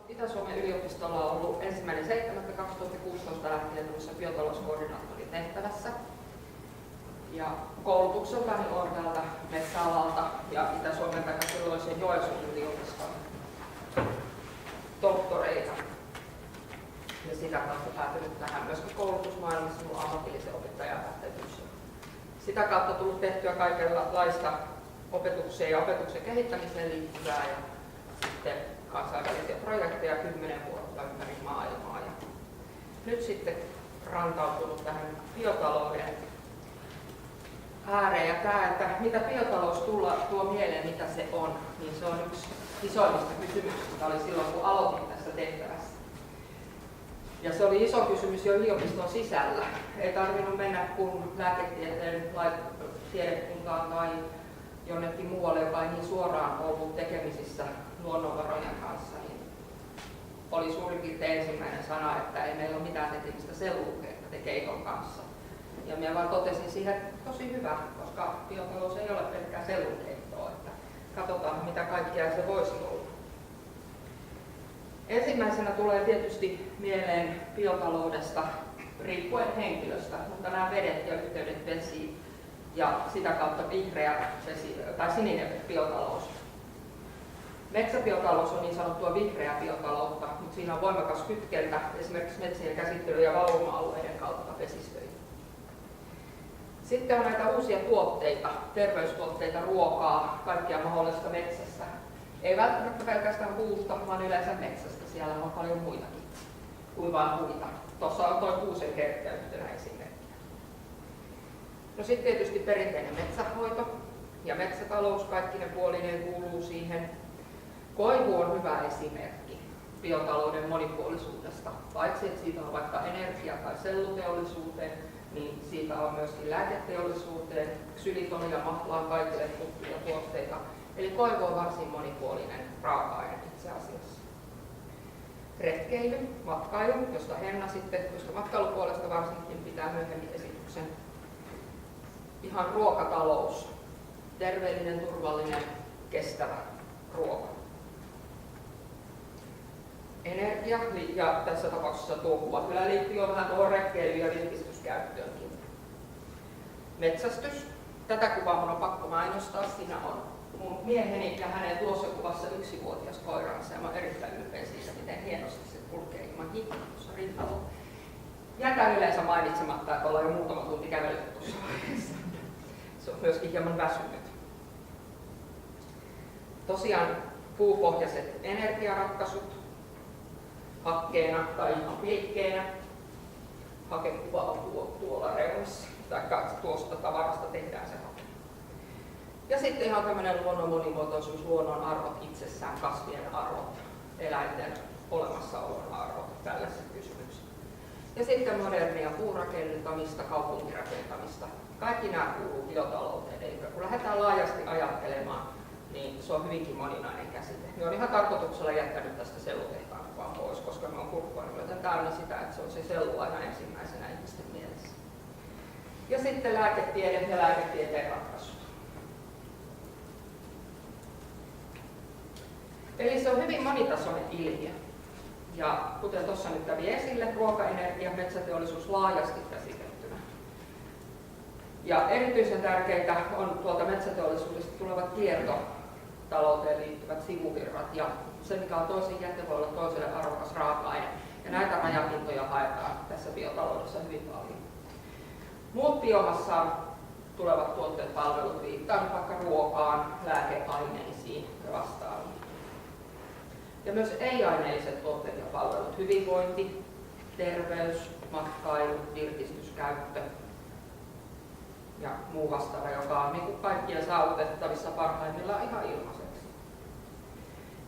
Itä-Suomen yliopistolla on ollut 1.7.2016 lähtien biotalouskoordinaattorin tehtävässä. Ja koulutukseltani olen täältä metsäalalta ja Itä-Suomen tai silloisen Joensuun yliopiston tohtoreita. Ja sitä kautta päätynyt tähän myöskin koulutusmaailmassa minun ammatillisen opettajan pätevyys. Sitä kautta tullut tehtyä kaikenlaista opetukseen ja opetuksen kehittämiseen liittyvää ja sitten kansainvälisiä projekteja 10 vuotta ympäri maailmaa. Ja nyt sitten rantautunut tähän biotalouden ääreen. Ja tämä, että mitä biotalous tuo mieleen, mitä se on, niin se on yksi isoimmista kysymyksistä oli silloin, kun aloitin tässä tehtävässä. Ja se oli iso kysymys jo yliopiston sisällä. Ei tarvinnut mennä kuin lääketieteen tiedekuntaan tai jonnekin muualle, joka ei niin suoraan ollut tekemisissä luonnonvarojen kanssa, niin oli suurin piirtein ensimmäinen sana, että ei meillä ole mitään tekemistä sellukeiton kanssa. Ja minä vaan totesin siihen, että tosi hyvä, koska biotalous ei ole pelkkää sellukeittoa, että katsotaan mitä kaikkea se voisi olla. Ensimmäisenä tulee tietysti mieleen biotaloudesta riippuen henkilöstä, mutta nämä vedet ja yhteydet vesiin ja sitä kautta vihreä vesi, tai sininen biotalous. Metsäbiotalous on niin sanottua vihreää biotaloutta, mutta siinä on voimakas kytkentä esimerkiksi metsien käsittely- ja valuma-alueiden kautta vesistöihin. Sitten on näitä uusia tuotteita, terveystuotteita, ruokaa, kaikkia mahdollista metsässä. Ei välttämättä pelkästään puusta, vaan yleensä metsästä. Siellä on paljon muitakin kuin vain puita. Tuossa on tuo kuusen kerkkä yhtenä esimerkkinä. No sitten tietysti perinteinen metsänhoito ja metsätalous, kaikki ne puolineen kuuluu siihen. Koivu on hyvä esimerkki biotalouden monipuolisuudesta. Paitsi että siitä on vaikka energia- tai selluteollisuuteen, niin siitä on myöskin lääketeollisuuteen, ksylitoni ja mahlaan kaikille tuttuja tuotteita. Eli koivu on varsin monipuolinen raaka-aine itse asiassa. Retkeily, matkailu, josta Henna sitten, koska matkailupuolesta varsinkin pitää myöhemmin esityksen. Ihan ruokatalous, terveellinen, turvallinen, kestävä ruoka. Energia, ja tässä tapauksessa tuo kuva kyllä liittyy jo vähän tuohon retkeilyyn ja virkistyskäyttöönkin. Metsästys. Tätä kuvaa minun on pakko mainostaa. Siinä on mun mieheni ja hänen tuossa kuvassa 1-vuotias koiransa. Ja mä olen erittäin ylpeä siitä, miten hienosti se kulkee ilman hikkaa tuossa rinnalla. Jätän yleensä mainitsematta, että ollaan jo muutama tunti kävellyt tuossa vaiheessa. Se on myöskin hieman väsynyt. Tosiaan puupohjaiset energiaratkaisut. Hakkeena tai ihan pilkkeenä. Hakekuva on tuolla reunassa, tai tuosta tavarasta tehdään se hake. Ja sitten ihan tämmöinen luonnon monimuotoisuus, luonnon arvot itsessään, kasvien arvot, eläinten olemassaolon arvot, tällaiset kysymykset. Ja sitten modernia puurakentamista, kaupunkirakentamista. Kaikki nämä kuuluu biotalouteen, eli kun lähdetään laajasti ajattelemaan, niin se on hyvinkin moninainen käsite. Me on ihan tarkoituksella jättänyt tästä sellutehtaan kuvaan pois, koska me on kurkkuaniloita täynnä sitä, että se on se sellu aina ensimmäisenä ihmisten mielessä. Ja sitten lääketiede ja lääketieteen ratkaisut. Eli se on hyvin monitasoinen ilmiö. Ja kuten tuossa nyt kävi esille, ruokaenergia, metsäteollisuus laajasti käsitettynä. Ja erityisen tärkeitä on tuolta metsäteollisuudesta tulevat kiertotalouteen liittyvät sivuvirrat ja se, mikä on toisen jäte, voi olla toiselle arvokas raaka-aine. Ja näitä rajapintoja haetaan tässä biotaloudessa hyvin paljon. Muut biomassaan tulevat tuotteet palvelut viittaan vaikka ruokaan, lääkeaineisiin ja vastaaviin. Ja myös ei-aineelliset tuotteet ja palvelut, hyvinvointi, terveys, matkailu, virkistyskäyttö ja muu vastaava, joka on niin kaikkien saavutettavissa parhaimmillaan ihan ilmaiseksi.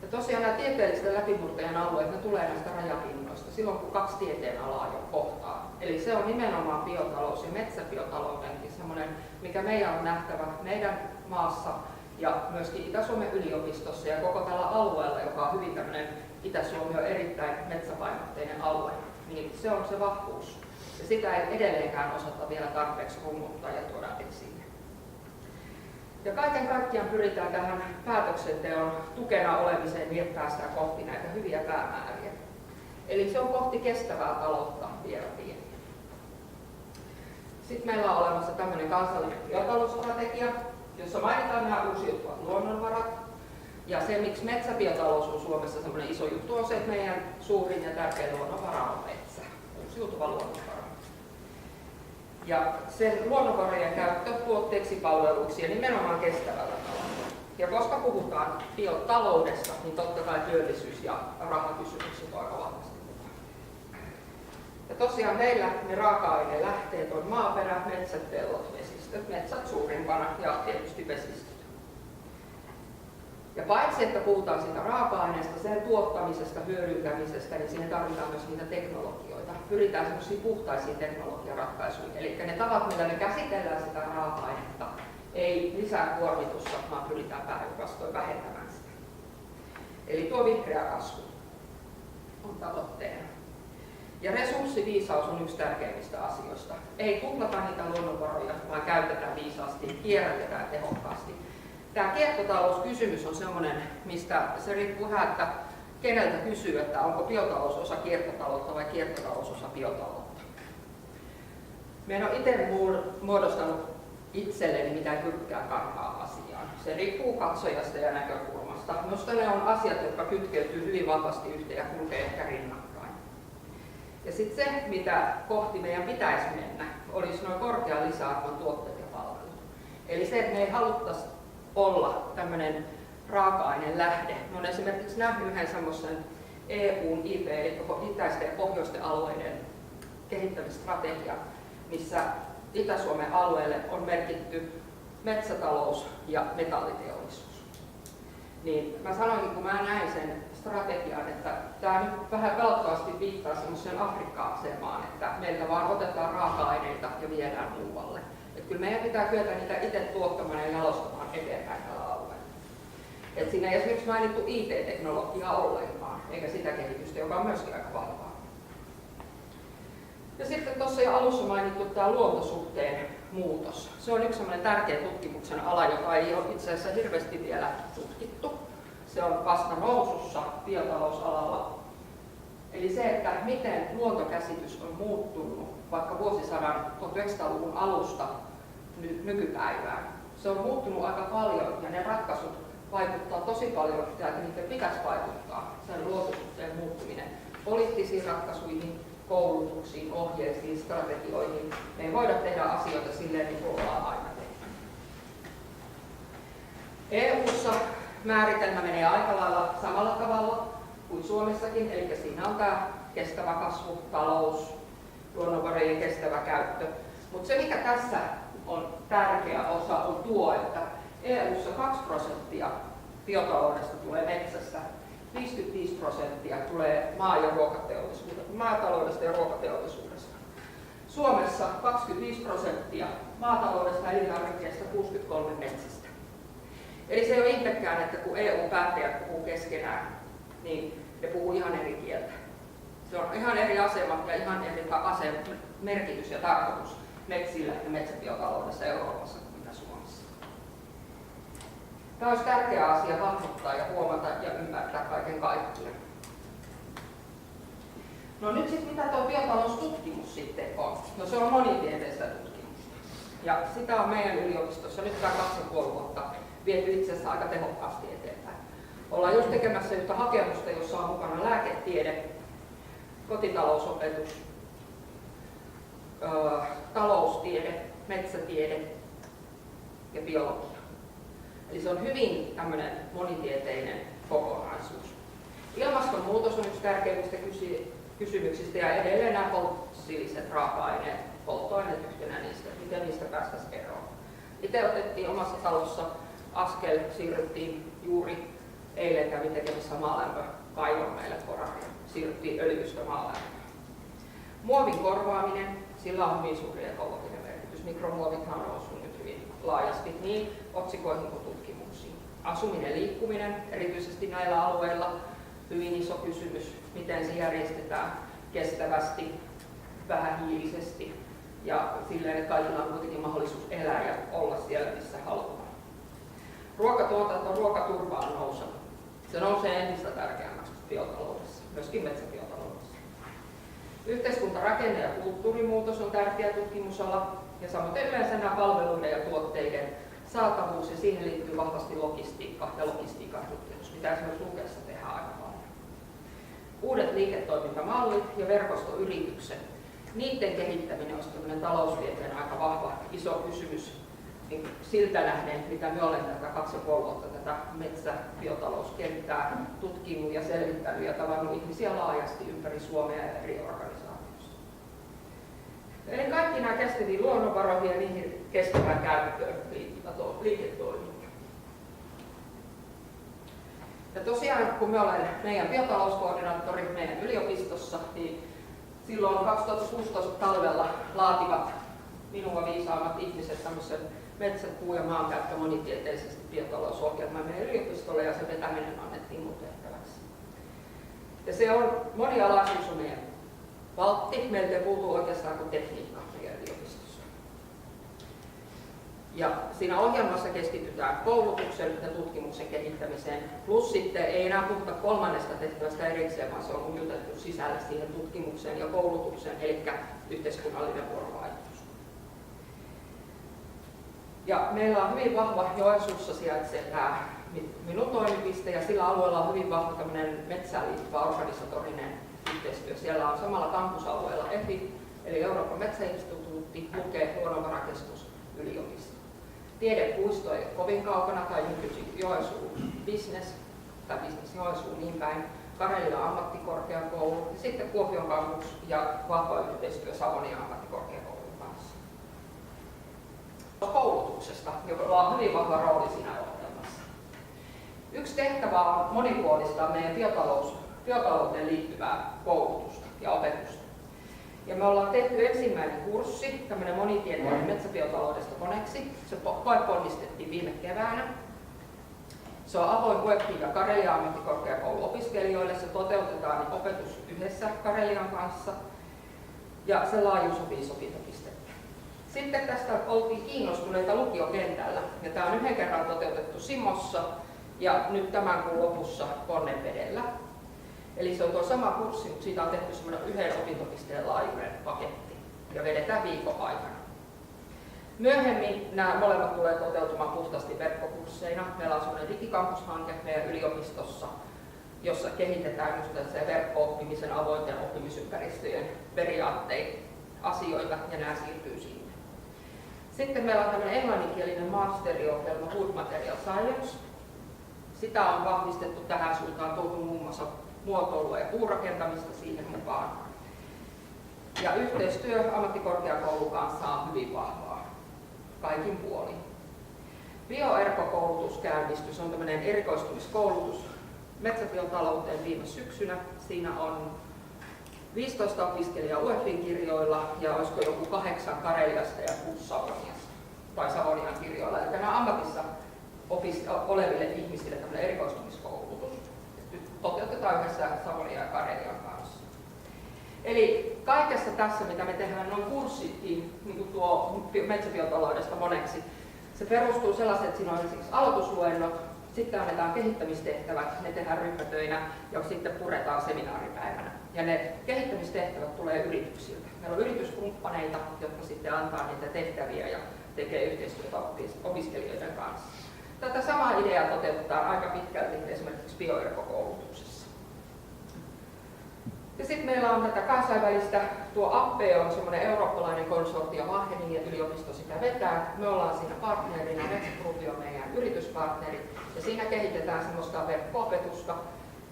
Ja tosiaan nämä tieteellisten läpimurtojen alueet, ne tulee näistä rajapinnoista silloin, kun kaksi tieteen alaa jo kohtaa. Eli se on nimenomaan biotalous ja metsäbiotaloudenkin semmoinen, mikä meidän on nähtävä meidän maassa ja myöskin Itä-Suomen yliopistossa ja koko tällä alueella, joka on hyvin tämmöinen, Itä-Suomi on erittäin metsäpainotteinen alue, niin se on se vahvuus. Ja sitä ei edelleenkään osata vielä tarpeeksi rummuttaa ja tuoda esille. Ja kaiken kaikkiaan pyritään tähän päätöksenteon tukena olemiseen niin, että päästään kohti näitä hyviä päämääriä. Eli se on kohti kestävää taloutta vielä pieni. Sitten meillä on olemassa tämmöinen kansallinen biotalousstrategia, jossa mainitaan nämä uusiutuvat luonnonvarat. Ja se, miksi metsäbiotalous on Suomessa semmoinen iso juttu, on se, että meidän suurin ja tärkein luonnonvara on metsä, uusiutuva luonnonvara. Ja sen luonnonvarojen käyttö tuotteeksi, palveluiksi ja nimenomaan kestävällä tavalla. Ja koska puhutaan biotaloudesta, niin totta kai työllisyys- ja rahakysymykset on aika vahvasti mukaan. Ja tosiaan meillä ne raaka-aineen lähteet on maaperä, metsät, pellot, vesistöt, metsät suurimpana ja tietysti vesistöt. Ja paitsi, että puhutaan siitä raaka-aineesta, sen tuottamisesta, hyödyntämisestä, niin siihen tarvitaan myös niitä teknologioita. Pyritään sellaisiin puhtaisiin teknologiaratkaisuihin. Eli ne tavat, millä me käsitellään sitä raaka-ainetta, ei lisää kuormitusta, vaan pyritään päinvastoin vähentämään sitä. Eli tuo vihreä kasvu on tavoitteena. Ja resurssiviisaus on yksi tärkeimmistä asioista. Ei tuhlata niitä luonnonvaroja, vaan käytetään viisaasti, kierrätetään tehokkaasti. Tämä kiertotalouskysymys on sellainen, mistä se riippuu vähän, että keneltä kysyy, että onko biotalous osa kiertotaloutta vai kiertotalous osa biotaloutta. Minä olen itse muodostanut itselleni mitään jyrkkää kantaa asiaan. Se riippuu katsojasta ja näkökulmasta. Minusta ne on asiat, jotka kytkeytyy hyvin vahvasti yhteen ja kulkee ehkä rinnakkain. Ja sitten se, mitä kohti meidän pitäisi mennä, olisi noin korkean lisäarvon tuotteet ja palvelut. Eli se, että me ei haluttaisi olla tämmöinen raaka-aineen lähde. Me olen esimerkiksi nähnyt yhden semmoisen EUn itäisten ja pohjoisten alueiden kehittämisstrategia, missä Itä-Suomen alueelle on merkitty metsätalous ja metalliteollisuus. Niin mä sanoin, kun mä näin sen strategian, että tämä nyt vähän pelottavasti viittaa semmoiseen Afrikka-asemaan, maan, että meiltä vaan otetaan raaka-aineita ja viedään muualle. Että kyllä meidän pitää kyetä niitä itse tuottamaan ja jalostamaan eteenpäin tällä alueella. Et siinä ei esimerkiksi mainittu IT-teknologiaa ollenkaan, eikä sitä kehitystä, joka on myöskin aika vahvaa. Ja sitten tuossa jo alussa mainittu tämä luontosuhteen muutos. Se on yksi sellainen tärkeä tutkimuksen ala, jota ei ole itse asiassa hirveästi vielä tutkittu. Se on vasta nousussa biotalousalalla. Eli se, että miten luontokäsitys on muuttunut vaikka vuosisadan 1900-luvun alusta nykypäivään. Se on muuttunut aika paljon ja ne ratkaisut vaikuttaa tosi paljon sitä, että niiden pitäisi vaikuttaa, sen luontosuhteen muuttuminen, poliittisiin ratkaisuihin, koulutuksiin, ohjeisiin, strategioihin. Me ei voida tehdä asioita silleen, niin kuin ollaan aina tehty. EU:ssa määritelmä menee aika lailla samalla tavalla kuin Suomessakin, eli siinä on tämä kestävä kasvu, talous, luonnonvarojen kestävä käyttö. Mutta se, mikä tässä on tärkeä osa, on tuo, että EU:ssa 2% biotaloudesta tulee metsästä, 55% tulee maataloudesta ja ruokateollisuudesta. Suomessa 25% maataloudesta ja elintarvikkeesta, 63% metsästä. Eli se ei ole ihmekään, että kun EU-päättäjät puhuu keskenään, niin ne puhuu ihan eri kieltä. Se on ihan eri asema ja ihan eri merkitys ja tarkoitus metsillä ja metsäbiotaloudessa Euroopassa kuin mitä Suomessa. Tämä olisi tärkeä asia hahmottaa ja huomata ja ymmärtää kaiken kaikkiaan. No nyt sitten mitä tuo biotaloustutkimus sitten on? No se on monitieteistä tutkimusta. Ja sitä on meidän yliopistossa nyt 2,5 vuotta viety itse asiassa aika tehokkaasti eteenpäin. Ollaan just tekemässä yhtä hakemusta, jossa on mukana lääketiede, kotitalousopetus, taloustiede, metsätiede ja biologia. Eli se on hyvin tämmöinen monitieteinen kokonaisuus. Ilmastonmuutos on yksi tärkeimmistä kysymyksistä ja edelleen nämä fossiiliset raaka-aineet, polttoaineet yhtenä niistä, miten niistä päästäisiin eroon. Itse otettiin omassa talossa askel, siirryttiin juuri eilen kävin tekemässä maalämpökaivon meille Poraria. Siirryttiin öljystä maalämpöön. Muovin korvaaminen, sillä on hyvin suuri ekologinen merkitys. Mikromuovithan on osunut nyt hyvin laajasti niin otsikoihin kuin tutkimuksiin. Asuminen, liikkuminen, erityisesti näillä alueilla, hyvin iso kysymys, miten se järjestetään kestävästi, vähähiilisesti ja silleen, että kaikilla on kuitenkin mahdollisuus elää ja olla siellä, missä halutaan. Ruokatuotanto, ruokaturva on nouseva. Se nousee entistä tärkeämmäksi biotaloudessa, myöskin metsäbiotaloudessa. Yhteiskuntarakenne ja kulttuurimuutos on tärkeä tutkimusala, ja samoin yleensä nämä palveluiden ja tuotteiden saatavuus, ja siihen liittyy vahvasti logistiikka ja logistiikan tutkimus, mitä esimerkiksi Lukessa tehdään aika paljon. Uudet liiketoimintamallit ja verkostoyritykset, niiden kehittäminen on tämmöinen taloustieteen aika vahva iso kysymys niin siltä nähden, mitä me olemme tätä 2,5 vuotta tätä metsäbiotalouskenttää tutkinut ja selvittänyt ja tavannut ihmisiä laajasti ympäri Suomea ja eri organisaatioissa. Eli kaikki nämä kestäviin luonnonvaroihin ja niihin kestävään käyttöön liittyvä liiketoiminta. Ja tosiaan, kun me olen meidän biotalouskoordinaattori meidän yliopistossa, niin silloin 2016 talvella laativat minua viisaammat ihmiset tämmöisen metsät, puu ja maankäyttö monitieteisesti biotalousohjelman meidän yliopistolle, ja se vetäminen annettiin mun tehtäväksi. Ja se on monialaisuus on meidän valtti. Meiltä ei puutu oikeastaan kuin tekniikka meidän yliopistossa. Ja siinä ohjelmassa keskitytään koulutuksen ja tutkimuksen kehittämiseen, plus sitten ei enää puhuta kolmannesta tehtävästä erikseen, vaan se on ujutettu sisälle siihen tutkimukseen ja koulutukseen, eli yhteiskunnallinen vuorovaikutus. Ja meillä on hyvin vahva Joensuussa sijaitsee tämä minun toimipiste, ja sillä alueella on hyvin vahva metsään liittyvä organisatorinen yhteistyö. Siellä on samalla kampusalueella EFI, eli Euroopan metsäinstituutti, Luke, Luonnonvarakeskus, yliopisto. Tiedepuisto ei ole kovin kaukana, tai nykyisin Joensuu Business, tai Business Joensuu niin päin, Karelian ammattikorkeakoulu, ja sitten Kuopion kampus ja vahva yhteistyö Savonian ammattikorkeakoulun kanssa. Koulutuksesta, jolla on hyvin vahva rooli siinä ohjelmassa. Yksi tehtävä on monipuolistaa meidän biotalouteen liittyvää koulutusta ja opetusta. Ja me ollaan tehty ensimmäinen kurssi, tämmöinen monitieteinen metsäbiotaloudesta koneksi. Se ponnistettiin viime keväänä. Se on avoin web ja Karelian ammattikorkeakoulun opiskelijoille. Se toteutetaan opetus yhdessä Karelian kanssa. Ja se laajuus on 5 opintopistettä. Sitten tästä oltiin kiinnostuneita lukiokentällä. Ja tämä on yhden kerran toteutettu Simossa ja nyt tämän kuun lopussa Konnenvedellä. Eli se on tuo sama kurssi, mutta siitä on tehty semmoinen 1 opintopisteen laajuinen paketti ja vedetään viikon aikana. Myöhemmin nämä molemmat tulee toteutumaan puhtaasti verkkokursseina. Meillä on semmoinen digikampushanke meidän yliopistossa, jossa kehitetään just verkko-oppimisen avointen oppimisympäristöjen periaatteita, asioita, ja nämä siirtyy sinne. Sitten meillä on tämmöinen englanninkielinen masteriohjelma Wood Material Science. Sitä on vahvistettu tähän suuntaan, tullut muun muassa muotoilua ja puurakentamista siihen mukaan. Ja yhteistyö ammattikorkeakoulun kanssa on hyvin vahvaa, kaikin puolin. Bioerkokoulutus käynnistyi, se on tämmöinen erikoistumiskoulutus metsäbiotalouteen viime syksynä. Siinä on 15 opiskelijaa UEFin kirjoilla ja olisiko joku 8 Kareliasta ja 6 Savoniasta tai Savonian kirjoilla. Eli nämä ammatissa oleville ihmisille tämmöinen erikoistumiskoulutus. Toteutetaan yhdessä Savonian ja Karelian kanssa. Eli kaikessa tässä, mitä me tehdään, noin kurssitkin, niin kuin tuo metsäbiotaloudesta moneksi, se perustuu sellaiseen, että siinä on esimerkiksi aloitusluennot, sitten annetaan kehittämistehtävät, ne tehdään ryhmätöinä ja sitten puretaan seminaaripäivänä. Ja ne kehittämistehtävät tulee yrityksiltä. Meillä on yrityskumppaneita, jotka sitten antaa niitä tehtäviä ja tekee yhteistyötä opiskelijoiden kanssa. Tätä samaa ideaa toteutetaan aika pitkälti esimerkiksi bioerkokoulutuksessa. Ja sitten meillä on tätä kansainvälistä, tuo APPE on semmoinen eurooppalainen konsortio, Wageningen yliopisto sitä vetää. Me ollaan siinä partnerina, Metsä Group on meidän yrityspartneri, ja siinä kehitetään semmoista verkko-opetusta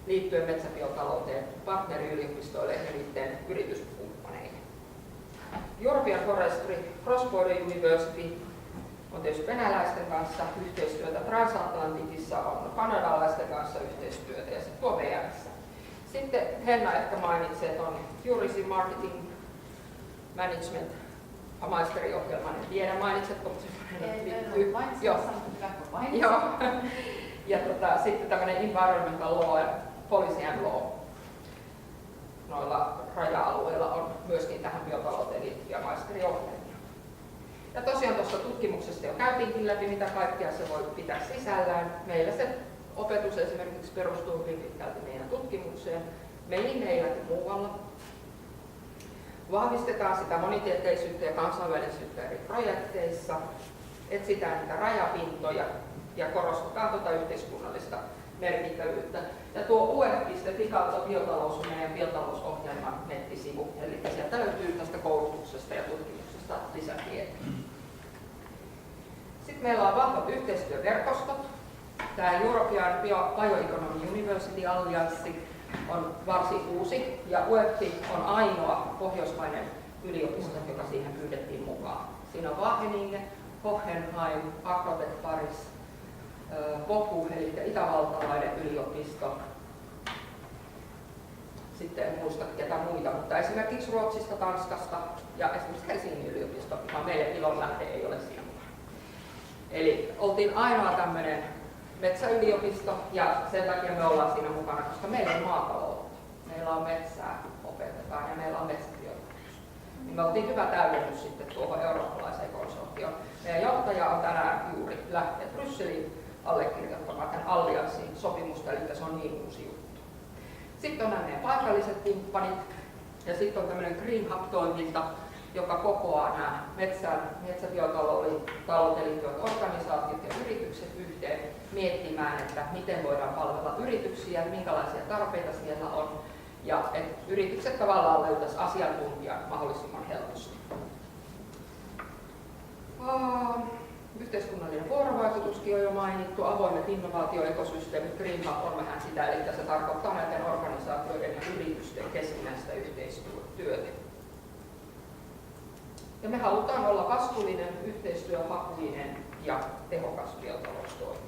liittyen metsäbiotalouteen partneriyliopistoille ja niiden yrityskumppaneihin. European Forestry Cross-Border University on tietysti venäläisten kanssa yhteistyötä, Transatlantikissa on kanadalaisten kanssa yhteistyötä ja sitten tuo VM:ssä. Sitten Henna ehkä mainitsee tuon Tourism Marketing Management maisteriohjelman, en tiedä mainitsetko, mutta se liittyy. Joo. Ja sitten tämmöinen Environmental Law ja Policy and Law. Noilla raja-alueilla on myöskin tähän biotalouteen liittyviä maisteriohjelmia. Ja tosiaan tuossa tutkimuksesta jo käytiinkin läpi, mitä kaikkea se voi pitää sisällään. Meillä se opetus esimerkiksi perustuu hyvin pitkälti meidän tutkimukseen, meillä ja muualla. Vahvistetaan sitä monitieteisyyttä ja kansainvälisyyttä eri projekteissa, etsitään niitä rajapintoja ja korostetaan tuota yhteiskunnallista merkittävyyttä. Ja tuo ue.fi kautta biotalous on meidän biotalousohjelman nettisivu, eli sieltä löytyy tästä koulutuksesta ja tutkimuksesta lisätietoa. Sitten meillä on vahvat yhteistyöverkostot. Tämä European Bioeconomy University Alliance on varsin uusi, ja ue.fi on ainoa pohjoismainen yliopisto, joka siihen pyydettiin mukaan. Siinä on Wageningen, Hohenheim, Agrotech Paris, POPU, eli itävaltalainen yliopisto. Sitten en muista ketä muita, mutta esimerkiksi Ruotsista, Tanskasta ja esimerkiksi Helsingin yliopisto, joka meille ilonlähde ei ole siinä mukana. Eli oltiin ainoa tämmöinen metsäyliopisto ja sen takia me ollaan siinä mukana, koska meillä on maataloutta, meillä on metsää opetetaan ja meillä on metsäbiotalous. Niin me oltiin hyvä täydennys sitten tuohon eurooppalaiseen konsortioon. Meidän johtaja on tänään juuri lähtenyt Brysseliin allekirjoittamaan tämän allianssin sopimusta, eli se on niin uusi juttu. Sitten on nämä meidän paikalliset kumppanit ja sitten on tämmöinen Green Hub-toiminta, joka kokoaa nämä metsäbiotalouteen liittyvät organisaatiot ja yritykset yhteen miettimään, että miten voidaan palvella yrityksiä, minkälaisia tarpeita siellä on, ja että yritykset tavallaan löytäisivät asiantuntijan mahdollisimman helposti. Yhteiskunnallinen vuorovaikutuskin on jo mainittu, avoimet innovaatioekosysteemit, Green Hub on vähän sitä, eli se tarkoittaa näiden organisaatioiden ja yritysten keskinäistä yhteistyötä. Ja me halutaan olla vastuullinen, yhteistyöhakuinen ja tehokas biotaloustoimi.